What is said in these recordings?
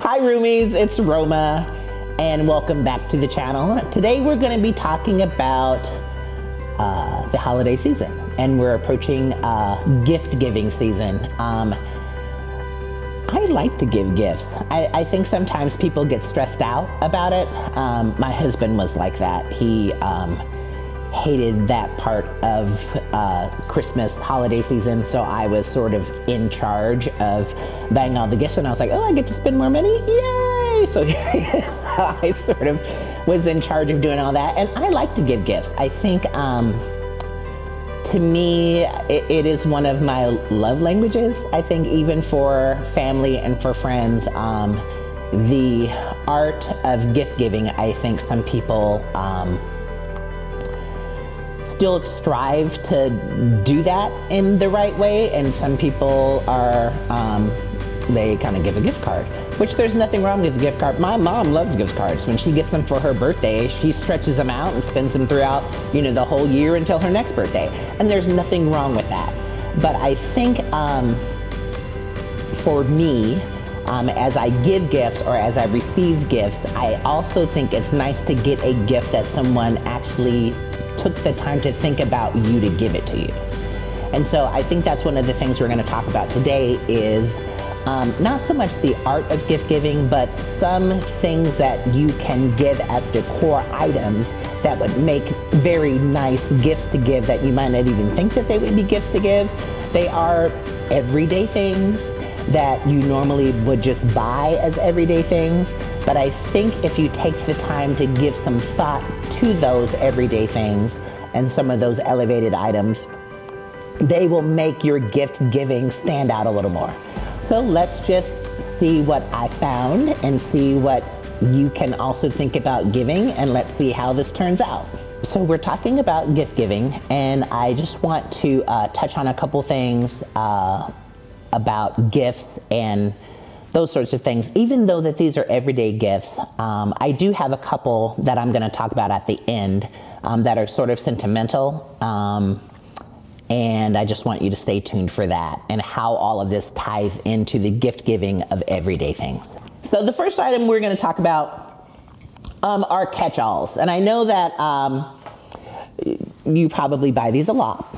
Hi Roomies, it's Roma and welcome back to the channel. Today we're going to be talking about the holiday season, and we're approaching gift giving season. I like to give gifts. I think sometimes people get stressed out about it. My husband was like that. He hated that part of Christmas holiday season, so I was sort of in charge of buying all the gifts, and I was like, oh, I get to spend more money? Yay! So I sort of was in charge of doing all that, and I like to give gifts. I think to me, it is one of my love languages. I think even for family and for friends, the art of gift giving, I think some people still strive to do that in the right way, and some people are, they kind of give a gift card, which there's nothing wrong with a gift card. My mom loves gift cards. When she gets them for her birthday, she stretches them out and spends them throughout, the whole year until her next birthday, and there's nothing wrong with that. But I think for me, as I give gifts or as I receive gifts, I also think it's nice to get a gift that someone actually took the time to think about you to give it to you. And so I think that's one of the things we're going to talk about today is not so much the art of gift giving, but some things that you can give as decor items that would make very nice gifts to give that you might not even think that they would be gifts to give. They are everyday things that you normally would just buy as everyday things. But I think if you take the time to give some thought to those everyday things and some of those elevated items, they will make your gift giving stand out a little more. So let's just see what I found and see what you can also think about giving, and let's see how this turns out. So we're talking about gift giving, and I just want to touch on a couple things about gifts and those sorts of things. Even though that these are everyday gifts, I do have a couple that I'm going to talk about at the end that are sort of sentimental, and I just want you to stay tuned for that and how all of this ties into the gift giving of everyday things. So the first item we're going to talk about are catchalls, and I know that you probably buy these a lot.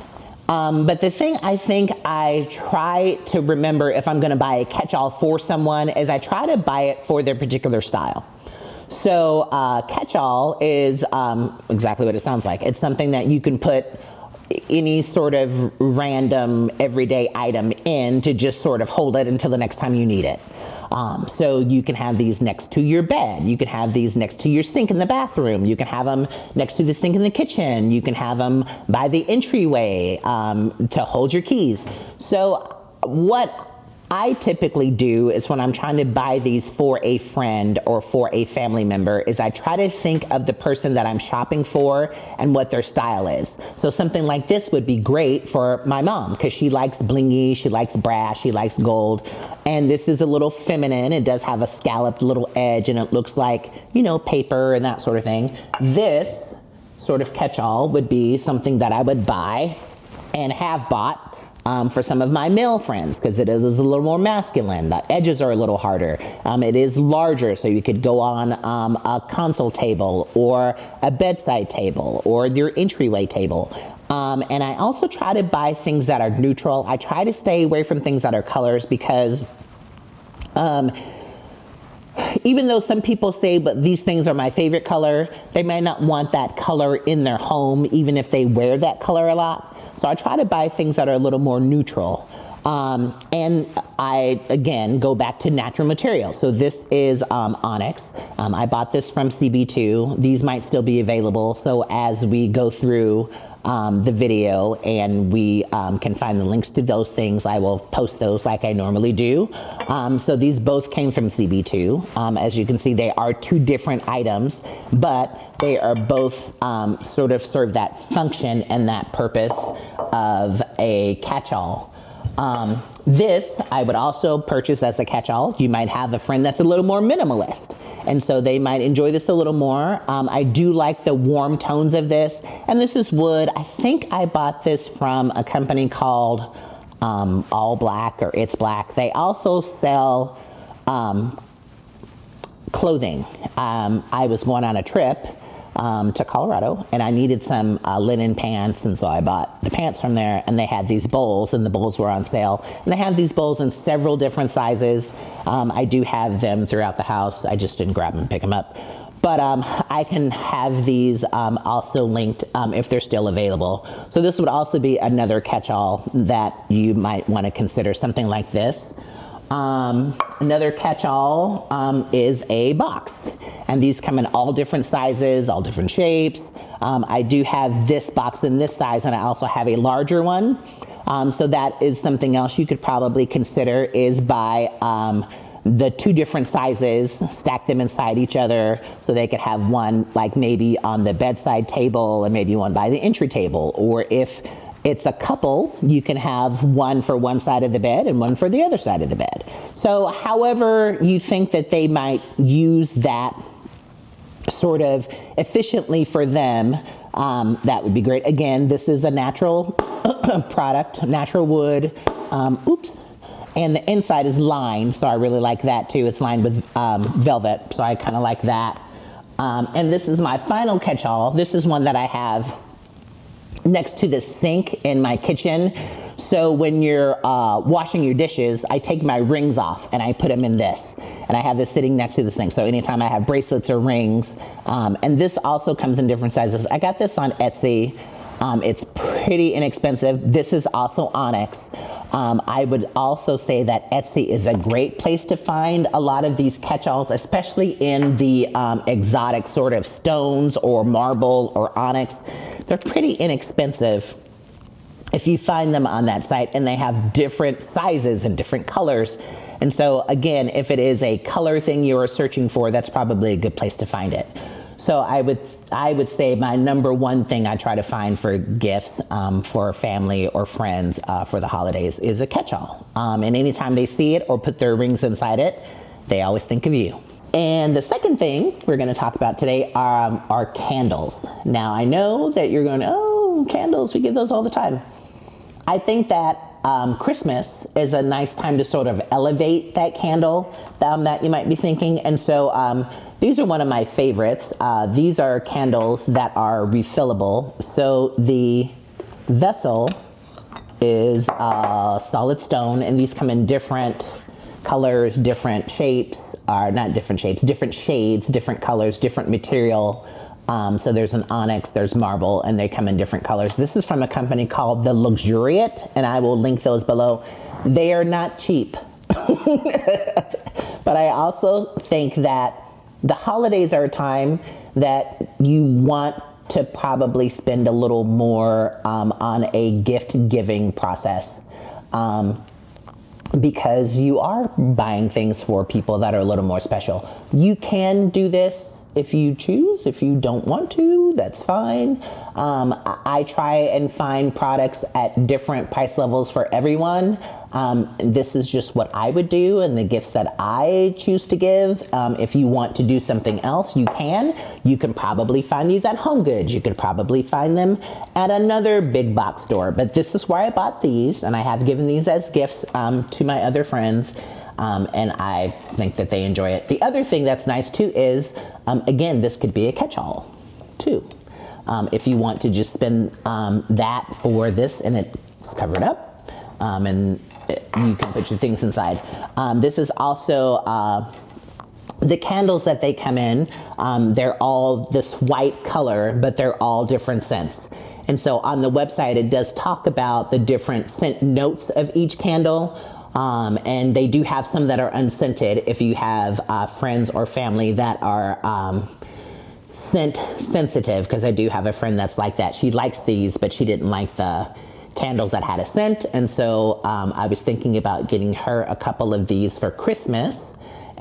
But the thing I think I try to remember if I'm going to buy a catchall for someone is I try to buy it for their particular style. So catchall is exactly what it sounds like. It's something that you can put any sort of random everyday item in to just sort of hold it until the next time you need it. So you can have these next to your bed. You can have these next to your sink in the bathroom. You can have them next to the sink in the kitchen. You can have them by the entryway to hold your keys. So what I typically do is when I'm trying to buy these for a friend or for a family member is I try to think of the person that I'm shopping for and what their style is. So something like this would be great for my mom because she likes blingy, she likes brass, she likes gold. And this is a little feminine. It does have a scalloped little edge and it looks like, paper and that sort of thing. This sort of catch-all would be something that I would buy and have bought for some of my male friends because it is a little more masculine. The edges are a little harder. It is larger, so you could go on a console table or a bedside table or your entryway table. And I also try to buy things that are neutral. I try to stay away from things that are colors because even though some people say, but these things are my favorite color, they may not want that color in their home, even if they wear that color a lot. So I try to buy things that are a little more neutral. And I, again, go back to natural materials. So this is onyx. I bought this from CB2. These might still be available. So as we go through the video and we can find the links to those things, I will post those like I normally do. So these both came from CB2. As you can see, they are two different items, but they are both sort of serve that function and that purpose of a catch-all. This I would also purchase as a catch-all. You might have a friend that's a little more minimalist, and so they might enjoy this a little more. I do like the warm tones of this, and this is wood. I think I bought this from a company called All Black or It's Black. They also sell clothing. I was going on a trip to Colorado, and I needed some linen pants, and so I bought the pants from there, and they had these bowls, and the bowls were on sale. And they have these bowls in several different sizes. I do have them throughout the house. I just didn't grab them and pick them up. But I can have these also linked if they're still available. So this would also be another catch-all that you might want to consider, something like this. Another catch-all is a box, and these come in all different sizes, all different shapes. I do have this box in this size, and I also have a larger one. So that is something else you could probably consider, is buy the two different sizes, stack them inside each other, so they could have one like maybe on the bedside table and maybe one by the entry table. Or if it's a couple, you can have one for one side of the bed and one for the other side of the bed. So however you think that they might use that sort of efficiently for them, that would be great. Again, this is a natural product, natural wood. And the inside is lined, so I really like that too. It's lined with velvet, so I kind of like that. And this is my final catch-all. This is one that I have next to the sink in my kitchen. So when you're washing your dishes, I take my rings off and I put them in this. And I have this sitting next to the sink. So anytime I have bracelets or rings, and this also comes in different sizes. I got this on Etsy. It's pretty inexpensive. This is also onyx. I would also say that Etsy is a great place to find a lot of these catch-alls, especially in the exotic sort of stones or marble or onyx. They're pretty inexpensive if you find them on that site, and they have different sizes and different colors. And so again, if it is a color thing you are searching for, that's probably a good place to find it. So I would say my number one thing I try to find for gifts for family or friends for the holidays is a catch-all. And anytime they see it or put their rings inside it, they always think of you. And the second thing we're going to talk about today are candles. Now I know that you're going, oh, candles, we give those all the time. I think that Christmas is a nice time to sort of elevate that candle that you might be thinking. And so these are one of my favorites. These are candles that are refillable. So the vessel is solid stone, and these come in different colors, different shapes, or not different shapes, different shades, different colors, different material. So there's an onyx, there's marble, and they come in different colors. This is from a company called The Luxuriate, and I will link those below. They are not cheap. But I also think that the holidays are a time that you want to probably spend a little more on a gift giving process. Because you are buying things for people that are a little more special. You can do this if you choose. If you don't want to, that's fine. I try and find products at different price levels for everyone. This is just what I would do and the gifts that I choose to give. If you want to do something else, you can. You can probably find these at Home Goods. You could probably find them at another big box store. But this is where I bought these, and I have given these as gifts to my other friends. And I think that they enjoy it. The other thing that's nice too is, again, this could be a catch-all too. If you want to just spend that for this, and it's covered up, and you can put your things inside. This is also the candles that they come in. They're all this white color, but they're all different scents. And so on the website, it does talk about the different scent notes of each candle. And they do have some that are unscented if you have friends or family that are scent sensitive, because I do have a friend that's like that. She likes these, but she didn't like the candles that had a scent. And so I was thinking about getting her a couple of these for Christmas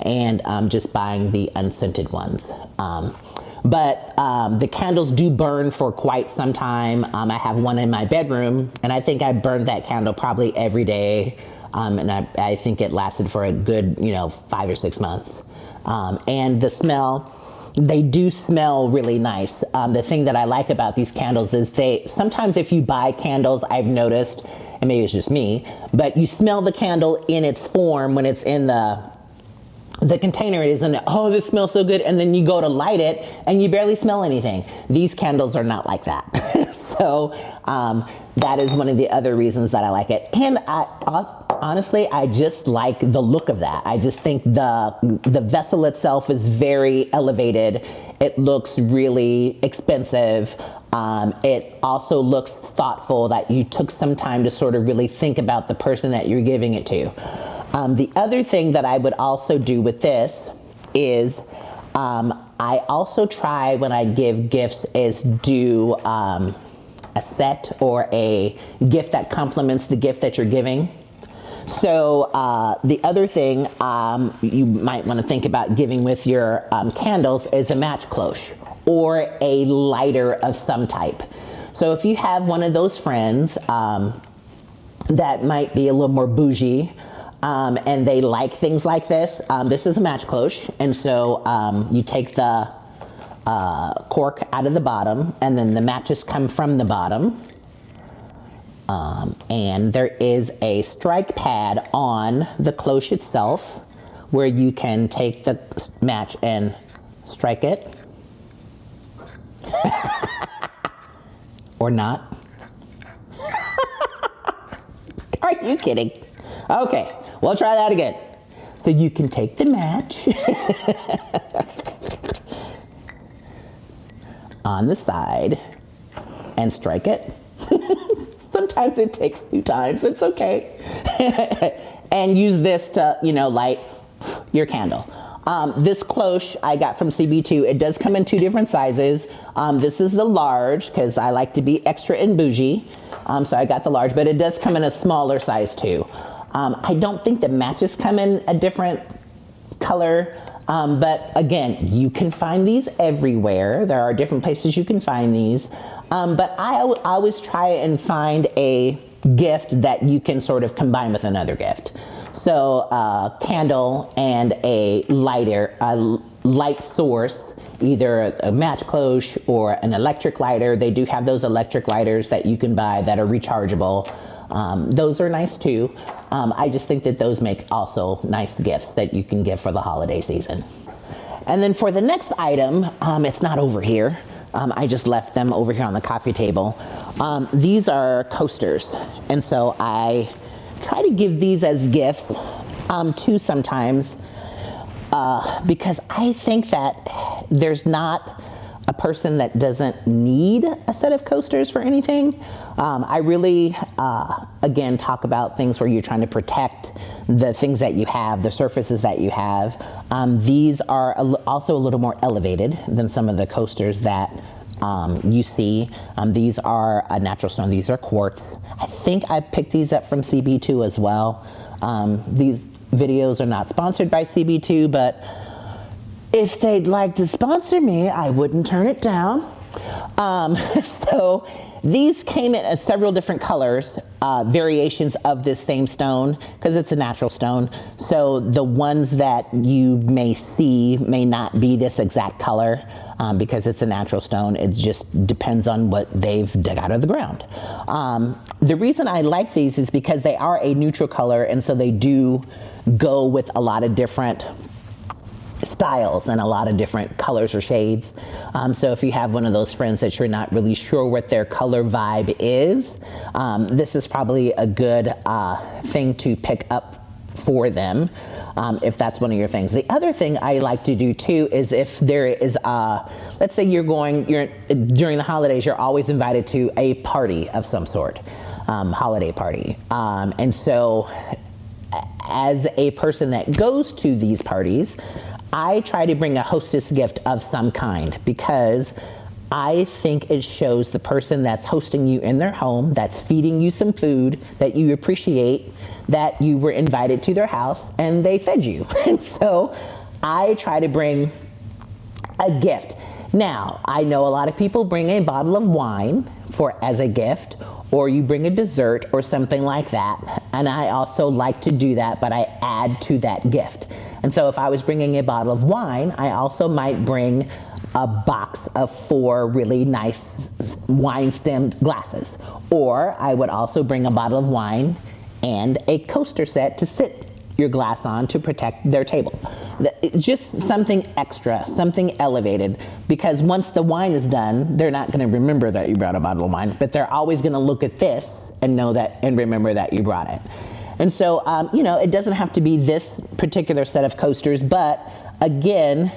and just buying the unscented ones. But the candles do burn for quite some time. I have one in my bedroom, and I think I burned that candle probably every day. And I think it lasted for a good, 5 or 6 months. And the smell, they do smell really nice. The thing that I like about these candles is sometimes if you buy candles, I've noticed, and maybe it's just me, but you smell the candle in its form when it's in the the container is and oh, this smells so good, and then you go to light it and you barely smell anything. These candles are not like that. So that is one of the other reasons that I like it. And honestly, I just like the look of that. I just think the vessel itself is very elevated. It looks really expensive. It also looks thoughtful, that you took some time to sort of really think about the person that you're giving it to. The other thing that I would also do with this is I also try when I give gifts is do a set or a gift that complements the gift that you're giving. So the other thing you might want to think about giving with your candles is a match cloche or a lighter of some type. So if you have one of those friends that might be a little more bougie, and they like things like this is a match cloche. And so you take the cork out of the bottom, and then the matches come from the bottom. And there is a strike pad on the cloche itself where you can take the match and strike it. Or not. Are you kidding? Okay, we'll try that again. So you can take the match on the side and strike it. Sometimes it takes 2 times, it's okay. And use this to, light your candle. This cloche I got from CB2. It does come in 2 different sizes. This is the large because I like to be extra and bougie. So I got the large, but it does come in a smaller size too. I don't think the matches come in a different color, but again, you can find these everywhere. There are different places you can find these. But I always try and find a gift that you can sort of combine with another gift. So a candle and a light source, either a match cloche or an electric lighter. They do have those electric lighters that you can buy that are rechargeable. Those are nice too. I just think that those make also nice gifts that you can give for the holiday season. And then for the next item, it's not over here. I just left them over here on the coffee table. These are coasters. And so I try to give these as gifts too sometimes because I think that there's not a person that doesn't need a set of coasters for anything. I really, again, talk about things where you're trying to protect the things that you have, the surfaces that you have. These are also a little more elevated than some of the coasters that you see. These are a natural stone. These are quartz. I think I picked these up from CB2 as well. These videos are not sponsored by CB2, but if they'd like to sponsor me, I wouldn't turn it down. So these came in several different colors, variations of this same stone, because it's a natural stone. So the ones that you may see may not be this exact color because it's a natural stone. It just depends on what they've dug out of the ground. The reason I like these is because they are a neutral color, and so they do go with a lot of different styles and a lot of different colors or shades. So if you have one of those friends that you're not really sure what their color vibe is, this is probably a good thing to pick up for them if that's one of your things. The other thing I like to do too is if there is let's say you're during the holidays, you're always invited to a party of some sort, holiday party. And so as a person that goes to these parties, I try to bring a hostess gift of some kind because I think it shows the person that's hosting you in their home, that's feeding you some food that you appreciate, that you were invited to their house and they fed you. And so I try to bring a gift. Now, I know a lot of people bring a bottle of wine as a gift, or you bring a dessert or something like that. And I also like to do that, but I add to that gift. And so if I was bringing a bottle of wine, I also might bring a box of 4 really nice wine-stemmed glasses. Or I would also bring a bottle of wine and a coaster set to sit your glass on to protect their table. Just something extra, something elevated, because once the wine is done, they're not going to remember that you brought a bottle of wine, but they're always going to look at this and know that and remember that you brought it. And so, you know, it doesn't have to be this particular set of coasters, but again,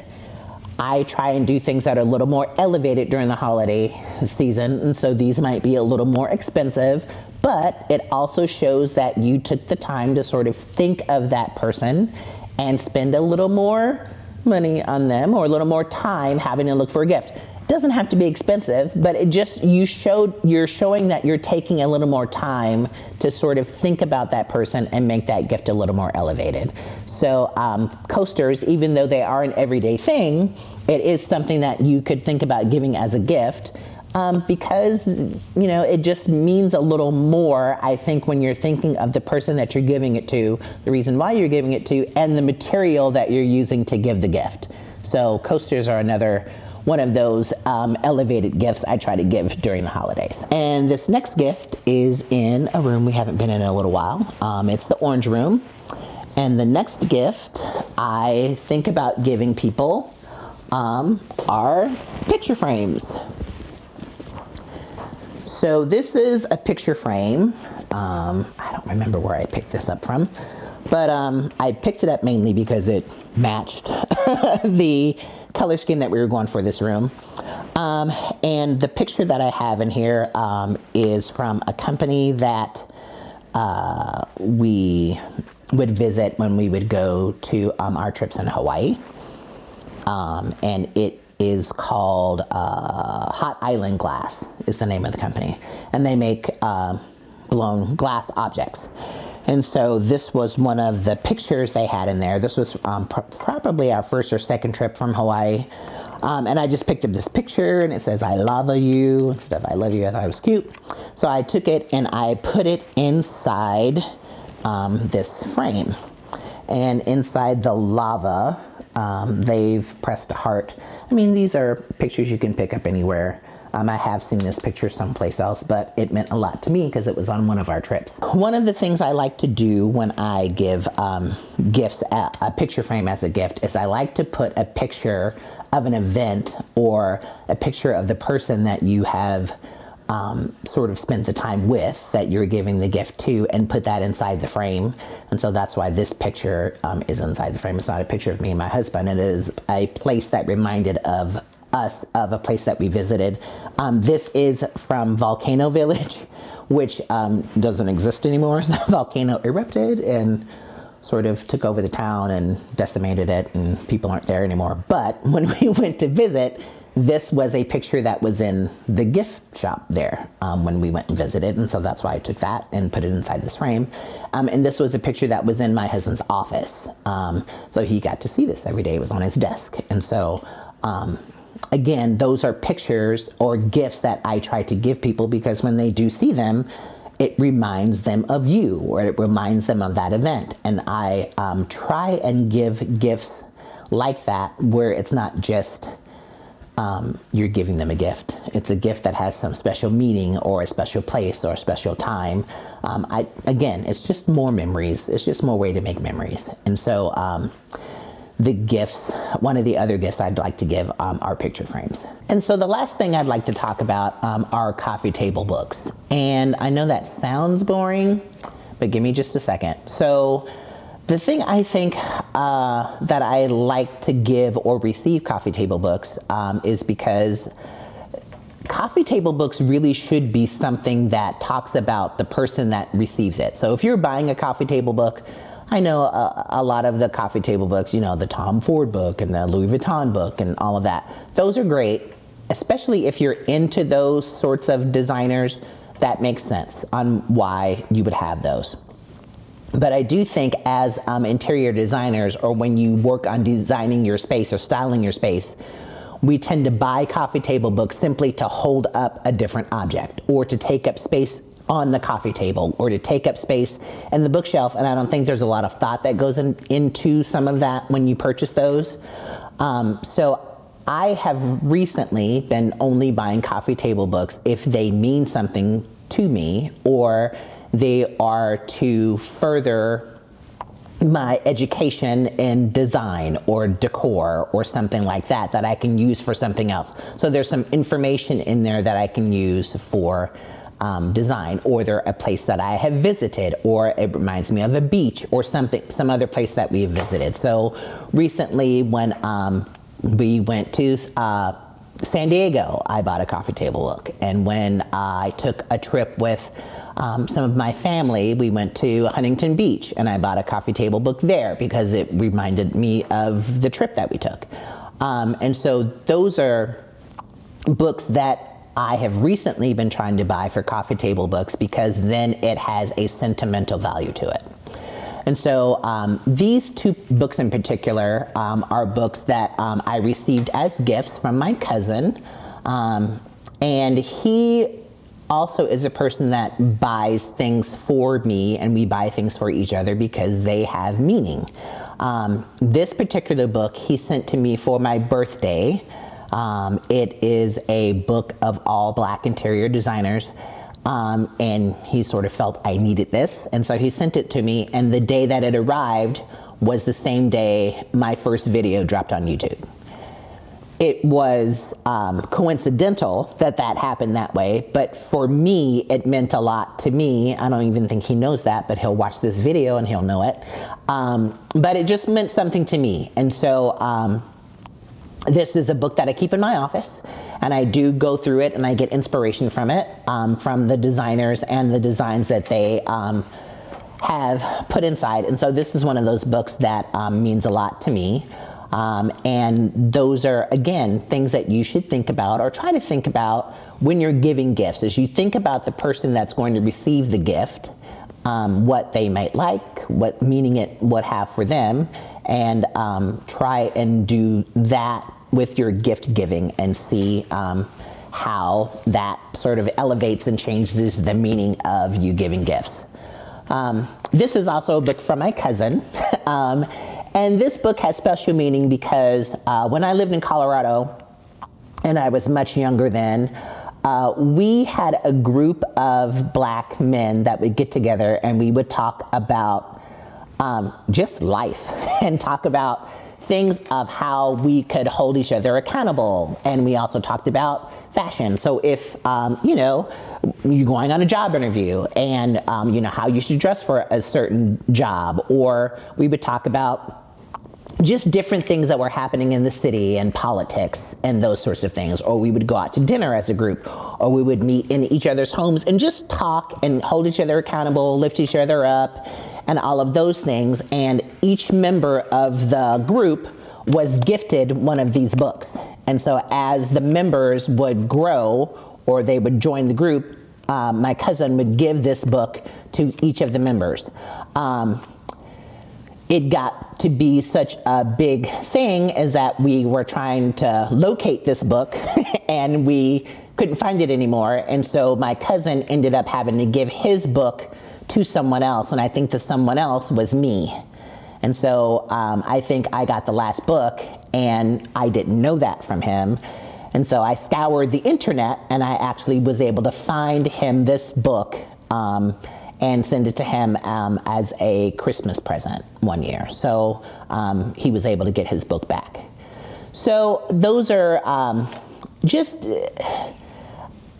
I try and do things that are a little more elevated during the holiday season, and so these might be a little more expensive, but it also shows that you took the time to sort of think of that person and spend a little more money on them or a little more time having to look for a gift. It doesn't have to be expensive, but it just, you're showing that you're taking a little more time to sort of think about that person and make that gift a little more elevated. So coasters, even though they are an everyday thing, it is something that you could think about giving as a gift, because, you know, it just means a little more, I think, when you're thinking of the person that you're giving it to, the reason why you're giving it to, and the material that you're using to give the gift. So coasters are another one of those elevated gifts I try to give during the holidays. And this next gift is in a room we haven't been in a little while. It's the orange room. And the next gift I think about giving people are picture frames. So this is a picture frame. I don't remember where I picked this up from, but I picked it up mainly because it matched the color scheme that we were going for this room. And the picture that I have in here is from a company that we would visit when we would go to our trips in Hawaii. And it is called Hot Island Glass is the name of the company. And they make blown glass objects. And so this was one of the pictures they had in there. This was probably our first or second trip from Hawaii. And I just picked up this picture and it says, "I love you," instead of "I love you." I thought it was cute. So I took it and I put it inside this frame. And inside the lava, they've pressed a heart. I mean, these are pictures you can pick up anywhere. I have seen this picture someplace else, but it meant a lot to me because it was on one of our trips. One of the things I like to do when I give gifts, a picture frame as a gift, is I like to put a picture of an event or a picture of the person that you have sort of spent the time with, that you're giving the gift to, and put that inside the frame. And so that's why this picture is inside the frame. It's not a picture of me and my husband. It is a place that reminded of us of a place that we visited. This is from Volcano Village, which doesn't exist anymore. The volcano erupted and sort of took over the town and decimated it, and people aren't there anymore. But when we went to visit, this was a picture that was in the gift shop there when we went and visited, and so that's why I took that and put it inside this frame. And this was a picture that was in my husband's office, so he got to see this every day. It was on his desk. And so again, those are pictures or gifts that I try to give people, because when they do see them, it reminds them of you, or it reminds them of that event. And I try and give gifts like that, where it's not just you're giving them a gift. It's a gift that has some special meaning or a special place or a special time. Again, it's just more memories. It's just more way to make memories. And so the gifts, one of the other gifts I'd like to give are picture frames. And so the last thing I'd like to talk about are coffee table books. And I know that sounds boring, but give me just a second. So the thing I think that I like to give or receive coffee table books is because coffee table books really should be something that talks about the person that receives it. So if you're buying a coffee table book, I know a lot of the coffee table books, you know, the Tom Ford book and the Louis Vuitton book and all of that. Those are great, especially if you're into those sorts of designers. That makes sense on why you would have those. But I do think as interior designers, or when you work on designing your space or styling your space, we tend to buy coffee table books simply to hold up a different object, or to take up space on the coffee table, or to take up space in the bookshelf. And I don't think there's a lot of thought that goes into some of that when you purchase those. So I have recently been only buying coffee table books if they mean something to me, or they are to further my education in design or decor or something like that that I can use for something else. So there's some information in there that I can use for design, or they're a place that I have visited, or it reminds me of a beach or something, some other place that we have visited. So recently when we went to San Diego, I bought a coffee table book. And when I took a trip with some of my family, we went to Huntington Beach, and I bought a coffee table book there because it reminded me of the trip that we took. And so those are books that I have recently been trying to buy for coffee table books, because then it has a sentimental value to it. And so these two books in particular are books that I received as gifts from my cousin. And he also is a person that buys things for me, and we buy things for each other because they have meaning. This particular book he sent to me for my birthday. It is a book of all Black interior designers. And he sort of felt I needed this, and so he sent it to me, and the day that it arrived was the same day my first video dropped on YouTube. It was coincidental that that happened that way, but for me, it meant a lot to me. I don't even think he knows that, but he'll watch this video and he'll know it. But it just meant something to me, and so this is a book that I keep in my office, and I do go through it and I get inspiration from it, from the designers and the designs that they have put inside. And so this is one of those books that means a lot to me. And those are, again, things that you should think about or try to think about when you're giving gifts. As you think about the person that's going to receive the gift, what they might like, what meaning it would have for them, and try and do that with your gift giving and see how that sort of elevates and changes the meaning of you giving gifts. This is also a book from my cousin. And this book has special meaning because when I lived in Colorado, and I was much younger then, we had a group of Black men that would get together, and we would talk about just life and talk about things of how we could hold each other accountable. And we also talked about fashion. So if, you're going on a job interview and, how you should dress for a certain job, or we would talk about just different things that were happening in the city and politics and those sorts of things. Or we would go out to dinner as a group, or we would meet in each other's homes and just talk and hold each other accountable, lift each other up, and all of those things. And each member of the group was gifted one of these books. And so as the members would grow or they would join the group, my cousin would give this book to each of the members. It got to be such a big thing is that we were trying to locate this book and we couldn't find it anymore. And so my cousin ended up having to give his book to someone else, and I think the someone else was me. And so I think I got the last book, and I didn't know that from him. And so I scoured the internet, and I actually was able to find him this book and send it to him as a Christmas present one year. So he was able to get his book back. So those are just,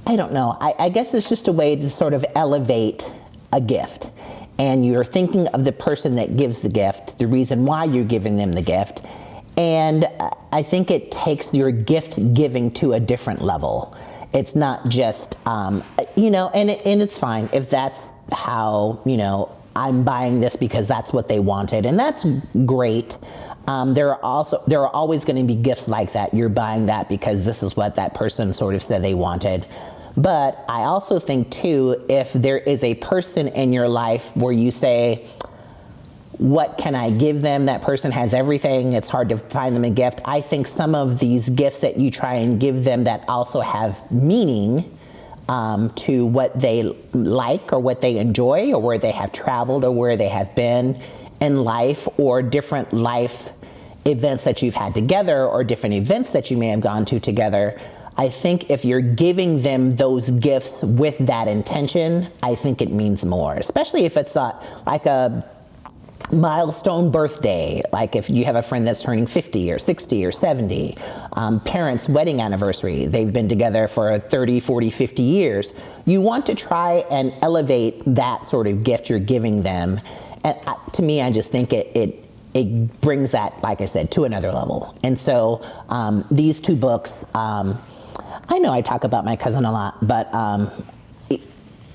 I don't know, I guess it's just a way to sort of elevate a gift. And you're thinking of the person that gives the gift, the reason why you're giving them the gift. And I think it takes your gift giving to a different level. It's not just, and it's fine if that's how, I'm buying this because that's what they wanted. And that's great. There are always going to be gifts like that. You're buying that because this is what that person sort of said they wanted. But I also think, too, if there is a person in your life where you say, what can I give them? That person has everything. It's hard to find them a gift. I think some of these gifts that you try and give them that also have meaning to what they like or what they enjoy or where they have traveled or where they have been in life, or different life events that you've had together or different events that you may have gone to together. I think if you're giving them those gifts with that intention, I think it means more, especially if it's like a milestone birthday, like if you have a friend that's turning 50 or 60 or 70, parents' wedding anniversary, they've been together for 30, 40, 50 years. You want to try and elevate that sort of gift you're giving them. And to me, I just think it brings that, like I said, to another level. And so these two books, I know I talk about my cousin a lot, but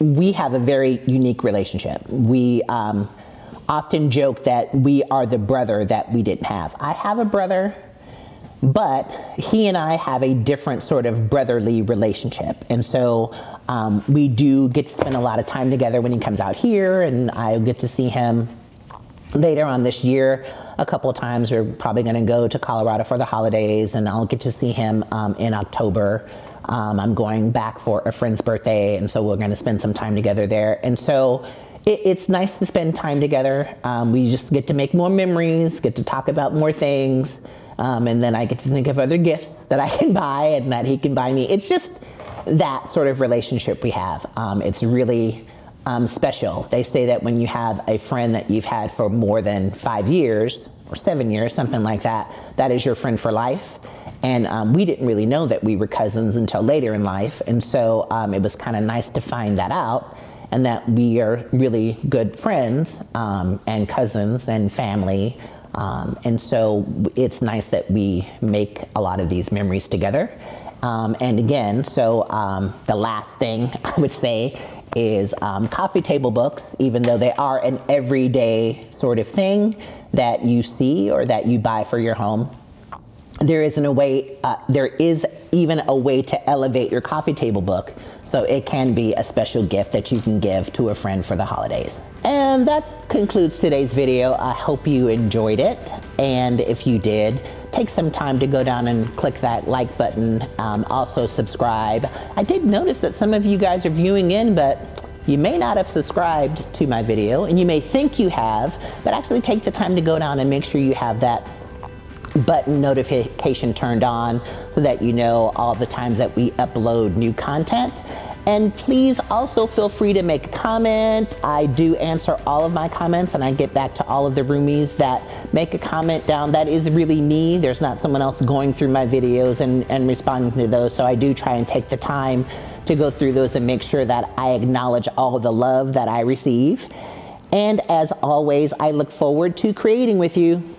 we have a very unique relationship. We often joke that we are the brother that we didn't have. I have a brother, but he and I have a different sort of brotherly relationship. And so we do get to spend a lot of time together when he comes out here, and I get to see him later on this year a couple of times. We're probably going to go to Colorado for the holidays, and I'll get to see him in October. I'm going back for a friend's birthday, and so we're going to spend some time together there. And so it's nice to spend time together. We just get to make more memories, get to talk about more things, and then I get to think of other gifts that I can buy and that he can buy me. It's just that sort of relationship we have. It's really special. They say that when you have a friend that you've had for more than 5 years or 7 years, something like that, that is your friend for life. And we didn't really know that we were cousins until later in life. And so it was kind of nice to find that out, and that we are really good friends and cousins and family. And so it's nice that we make a lot of these memories together. And again, so the last thing I would say is coffee table books, even though they are an everyday sort of thing that you see or that you buy for your home. There is even a way to elevate your coffee table book, so it can be a special gift that you can give to a friend for the holidays. And that concludes today's video. I hope you enjoyed it, and if you did, take some time to go down and click that like button. Also subscribe. I did notice that some of you guys are viewing in, but you may not have subscribed to my video, and you may think you have, but actually take the time to go down and make sure you have that button notification turned on so that you know all the times that we upload new content. And please also feel free to make a comment. I do answer all of my comments, and I get back to all of the roomies that make a comment down. That is really me. There's not someone else going through my videos and responding to those. So I do try and take the time to go through those and make sure that I acknowledge all the love that I receive. And as always, I look forward to creating with you.